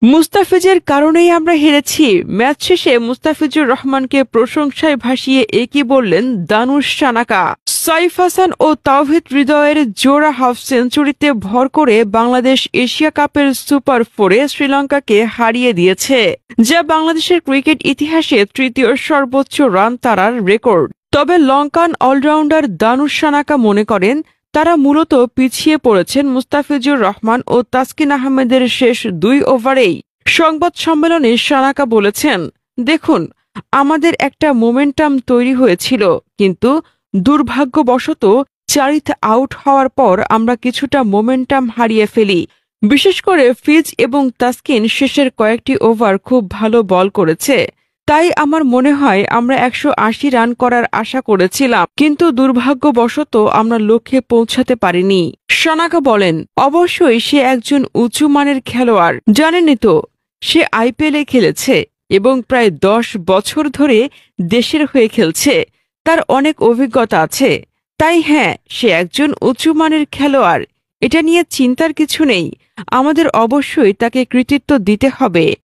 মুস্তাফিজের কারণেই আমরা হেরেছি। ম্যাচ শেষে মুস্তাফিজুর রহমানকে প্রশংসায় ভাসিয়ে একই বললেন দানুশ সানাকা। সাইফ হাসান ও তাওহিদ হৃদয়ের জোড়া হাফ সেঞ্চুরিতে ভর করে বাংলাদেশ এশিয়া কাপের সুপার ফোরে শ্রীলঙ্কাকে হারিয়ে দিয়েছে, যা বাংলাদেশের ক্রিকেট ইতিহাসে তৃতীয় সর্বোচ্চ রান তাড়ার রেকর্ড। তবে লঙ্কান অলরাউন্ডার দানুশ সানাকা মনে করেন তারা মূলত পিছিয়ে পড়েছেন মুস্তাফিজুর রহমান ও তাসকিন আহমেদের শেষ 2 ওভারেই। সংবাদ সম্মেলনে সানাকা বলেছেন, দেখুন, আমাদের একটা মোমেন্টাম তৈরি হয়েছিল, কিন্তু দুর্ভাগ্যবশত 4th আউট হওয়ার পর আমরা কিছুটা মোমেন্টাম হারিয়ে ফেলি। বিশেষ করে ফিজ এবং তাসকিন শেষের কয়েকটি ওভার খুব ভালো বল করেছে। তাই আমার মনে হয় আমরা 180 রান করার আশা করেছিলাম, কিন্তু দুর্ভাগ্যবশত আমরা লক্ষ্যে পৌঁছাতে পারিনি। সানাকা বলেন, অবশ্যই সে একজন উঁচু মানের খেলোয়াড়। জানেনই তো, সে আইপিএলে খেলেছে এবং প্রায় 10 বছর ধরে দেশের হয়ে খেলছে। তার অনেক অভিজ্ঞতা আছে। তাই হ্যাঁ, সে একজন উঁচু মানের খেলোয়াড়, এটা নিয়ে চিন্তার কিছু নেই। আমাদের অবশ্যই তাকে কৃতিত্ব দিতে হবে।